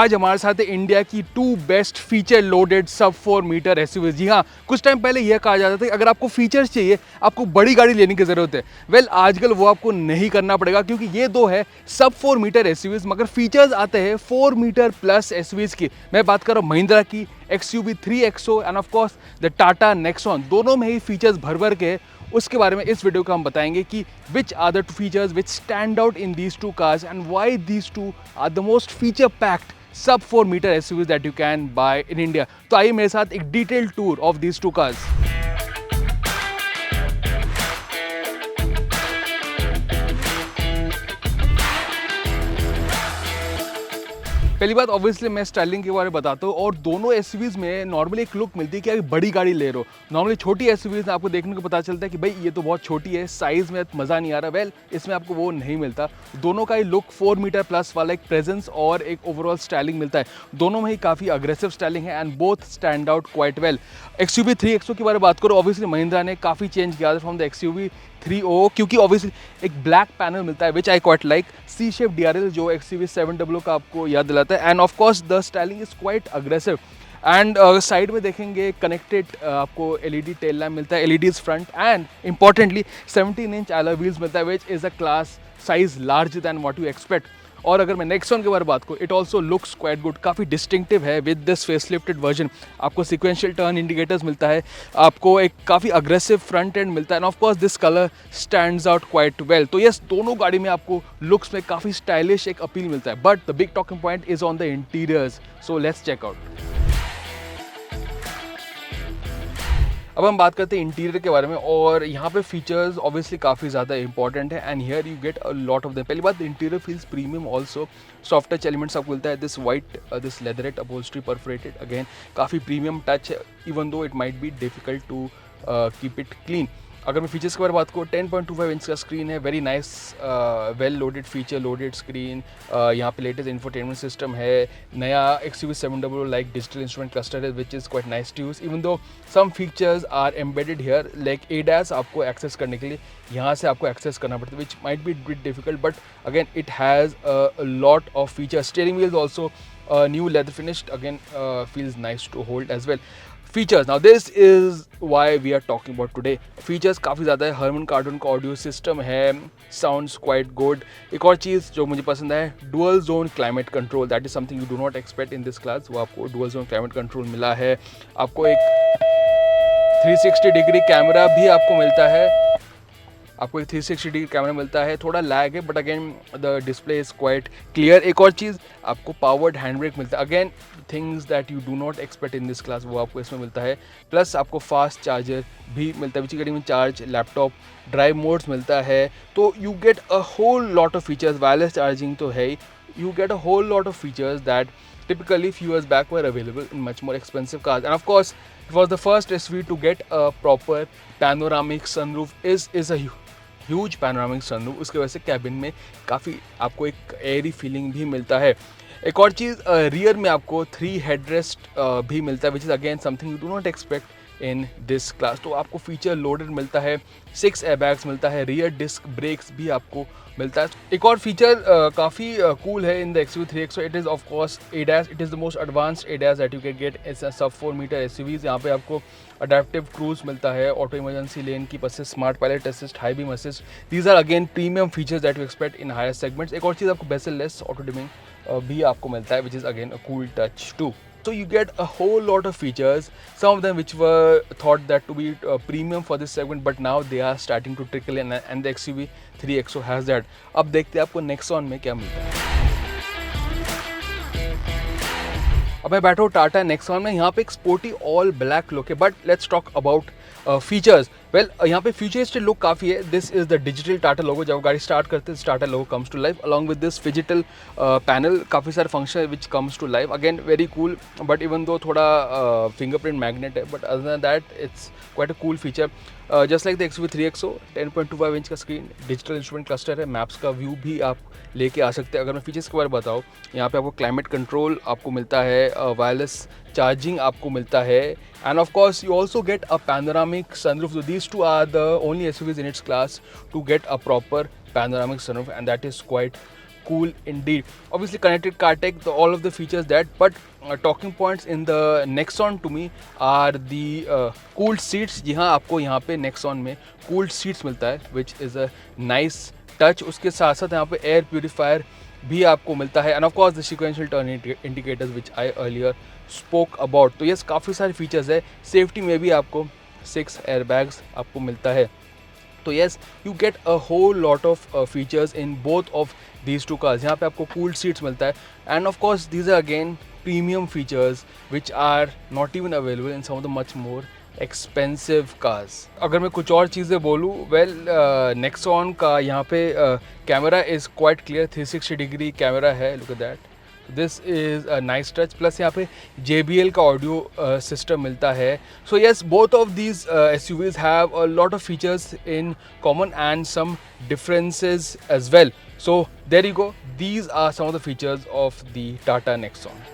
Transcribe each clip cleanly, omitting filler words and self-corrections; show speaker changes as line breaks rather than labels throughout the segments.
आज हमारे साथ है इंडिया की 2 बेस्ट फीचर लोडेड सब 4 मीटर एसयूवीज। जी हाँ, कुछ टाइम पहले यह कहा जाता था कि अगर आपको फीचर्स चाहिए आपको बड़ी गाड़ी लेने की ज़रूरत है। वेल आजकल वो आपको नहीं करना पड़ेगा क्योंकि ये दो है सब 4 मीटर एसयूवीज, मगर फीचर्स आते हैं 4 मीटर प्लस एसयूवीज की। मैं बात कर रहा हूँ महिंद्रा की XUV 3XO and of course the Tata Nexon. दोनों में ही फीचर्स भर भर के उसके बारे में इस वीडियो को हम बताएंगे कि which are the features which stand out in these two cars and why these two are the most feature packed sub 4 metre SUVs that you can buy in India. तो आइए मेरे साथ एक detail tour of these two cars. पहली बात obviously मैं styling के बारे में बताता हूँ, और दोनों एसयूवीज में नॉर्मली एक लुक मिलती है कि आप बड़ी गाड़ी ले रहे हो। नॉर्मली छोटी एसयूवीज में आपको देखने को पता चलता है कि भाई ये तो बहुत छोटी है, साइज़ में मज़ा नहीं आ रहा। वेल इसमें आपको वो नहीं मिलता। दोनों का ही लुक 4 मीटर प्लस वाला एक प्रेजेंस और एक ओवरऑल स्टाइलिंग मिलता है। दोनों में ही काफ़ी अग्रेसिव स्टाइलिंग है and both stand out quite well. XUV 3XO की बारे में बात करो, ऑब्वियसली महिंद्रा ने काफ़ी चेंज किया फ्रॉम द XUV 3O, क्योंकि ऑब्वियसली एक ब्लैक पैनल मिलता है which I quite like. C shape DRL जो XUV 700 का आपको याद दिलाता है and of course the styling is quite aggressive. And side में देखेंगे कनेक्टेड आपको LED टेल लैम्प मिलता है, LEDs front, and importantly 17 inch alloy wheels मिलता है which is a class size large than what you expect. और अगर मैं नेक्सॉन के बारे में बात करूँ, it also looks quite good, काफ़ी डिस्टिंक्टिव है विद दिस फेसलिफ्टेड वर्जन। आपको सिक्वेंशियल टर्न इंडिकेटर्स मिलता है, आपको एक काफ़ी अग्रेसिव फ्रंट एंड मिलता है and of course this colour stands out quite well. तो यस, दोनों गाड़ी में आपको लुक्स में काफ़ी स्टाइलिश एक अपील मिलता है, but the big talking point is on the interiors. So let's check out. अब हम बात करते हैं इंटीरियर के बारे में, और यहाँ पे फीचर्स ऑब्वियसली काफ़ी ज़्यादा इंपॉर्टेंट है and here you get a lot of them. पहली बात, interior feels premium also. Soft touch elements आपको मिलता है, this white this leatherette upholstery perforated, again काफ़ी प्रीमियम टच है even though it might be difficult to keep it clean. अगर मैं features के बारे में बात करूँ, 10.25 इंच का स्क्रीन है, very nice well loaded feature loaded screen. यहाँ पे लेटेस्ट इंफोटेनमेंट सिस्टम है, नया XUV 700 like digital instrument cluster है which is quite nice to use. Even though some features are embedded here like ADAS आपको access करने के लिए यहाँ से आपको एक्सेस करना पड़ता है which might be bit difficult, but again it has a lot of features. Steering wheels also new leather finished, again feels nice to hold as well. Features, now this is why we are talking about today. Features काफ़ी ज़्यादा है, Harman Kardon का audio system है, sounds quite good. एक और चीज़ जो मुझे पसंद है, dual zone climate control, that is something you do not expect in this class. वो आपको डुअल जोन क्लाइमेट कंट्रोल मिला है। आपको एक 360 डिग्री कैमरा भी आपको मिलता है, आपको एक 360 डिग्री कैमरा मिलता है। थोड़ा लैग है but again the display is quite clear. एक और चीज़, आपको पावर्ड हैंड ब्रेक मिलता है, again things that you do not expect in this class वो आपको इसमें मिलता है। प्लस आपको फास्ट चार्जर भी मिलता है, विच में चार्ज लैपटॉप ड्राइव मोड्स मिलता है। तो you get a whole lot of features, wireless charging तो है ही, you get a whole lot of features that typically few years back were available in much more expensive cars. And of course it was the first SUV to get a proper panoramic sunroof, is a huge panoramic sunroof। उसके वजह से cabin में काफ़ी आपको एक Airy feeling भी मिलता है। एक और चीज़, रियर में आपको 3 हेडरेस्ट भी मिलता है which is again something you do not expect in this class. तो आपको फीचर लोडेड मिलता है, 6 एयरबैग्स मिलता है, रियर डिस्क ब्रेक्स भी आपको मिलता है। एक और फीचर काफ़ी कूल है in the XUV 3XO, it is of course ADAS। It is the most advanced ADAS that you can get it's सब 4 मीटर SUVs। यहाँ पे आपको अडेप्टिव क्रूज मिलता है, ऑटो इमरजेंसी लेन की assist, smart pilot assist, high beam assist. These are again premium features that you expect in higher segments. एक और चीज़, आपको बेसल लेस ऑटो डिमिंग भी आपको मिलता है which is again a cool touch too. So you get a whole lot of features, some of them which were thought that to be premium for this segment, but now they are starting to trickle in and the XUV 3XO has that. अब देखते हैं आपको Nexon में क्या मिलता है। अब मैं बैठा हूँ टाटा नेक्सॉन में, यहाँ पे एक स्पोर्टी ऑल ब्लैक लुक है, but let's talk about features. Well यहाँ पे फ्यूचरिस्टिक लुक काफ़ी है। This is the digital Tata logo, जब गाड़ी स्टार्ट करते हैं Tata logo comes to life along with this digital panel, काफ़ी सारे function which comes to life, again very cool. But even though थोड़ा फिंगरप्रिंट मैग्नेट है, but other than that it's quite a cool feature. Just like the XUV 3XO, 10.25 inch का screen, digital instrument cluster है, maps का view भी आप लेके आ सकते हैं। अगर मैं फीचर्स के बारे में बताऊँ, यहाँ पे आपको क्लाइमेट कंट्रोल आपको मिलता है, वायरलेस चार्जिंग आपको मिलता है, and of course you also get a panoramic sunroof. So these two are the only SUVs in its class to get a proper panoramic sunroof, and that is quite cool indeed. Obviously connected car tech, all of the features that, but talking points in the Nexon to me are the cooled seats. जी हाँ, आपको यहाँ पे Nexon में cooled seats मिलता है, which is a nice touch. उसके साथ साथ यहाँ पे एयर प्यूरीफायर भी आपको मिलता है, and of course the sequential turn indicators which I earlier spoke about. तो यस, काफ़ी सारे फीचर्स है. सेफ्टी में भी आपको 6 एयरबैग्स आपको मिलता है. तो yes, you get a whole lot of features in both of these two cars. यहाँ पे आपको कूल्ड सीट्स मिलता है, and of course these are again premium features which are not even available in some of the much more expensive cars. अगर मैं कुछ और चीज़ें बोलूँ, वेल नेक्सॉन का यहाँ पे camera is quite clear, 360 degree camera है. Look at that, this is a nice touch. Plus यहाँ पे JBL का ऑडियो सिस्टम मिलता है. So yes, both of these SUVs have a lot of features in common and some differences as well. So there you go, these are some of the features of the Tata Nexon.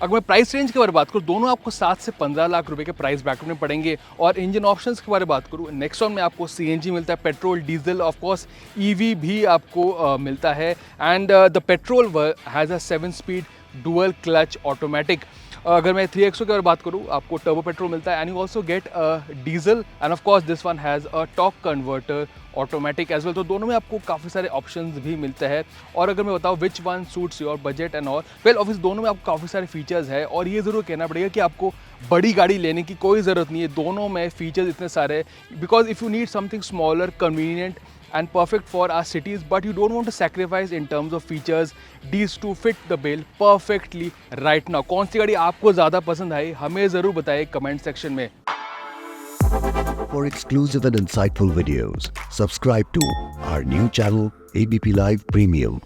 अगर मैं price range के बारे में बात करूँ, दोनों आपको 7 से 15 लाख रुपए के प्राइस ब्रैकेट में पड़ेंगे. और इंजन ऑप्शंस के बारे में बात करूँ, नेक्सॉन में आपको CNG मिलता है, petrol, diesel, of course EV भी आपको मिलता है. And the petrol has a seven speed dual clutch automatic. अगर मैं 3XO के बारे में बात करूँ, आपको टर्बो पेट्रोल मिलता है, and you also get diesel, and of course this one has a torque converter automatic as well. तो दोनों में आपको काफ़ी सारे ऑप्शंस भी मिलते हैं. और अगर मैं बताऊँ which one suits your budget and all, well obvious दोनों में आपको काफ़ी सारे फीचर्स है. और ये ज़रूर कहना पड़ेगा कि आपको बड़ी गाड़ी लेने की कोई ज़रूरत नहीं है, दोनों में फीचर्स इतने सारे हैं. Because if you need something smaller, convenient and perfect for our cities, but you don't want to sacrifice in terms of features, these two fit the bill perfectly right now. कौन सी गाड़ी आपको ज़्यादा पसंद आई, हमें ज़रूर बताइए कमेंट सेक्शन में.
For exclusive and insightful videos, subscribe to our new channel ABP Live Premium.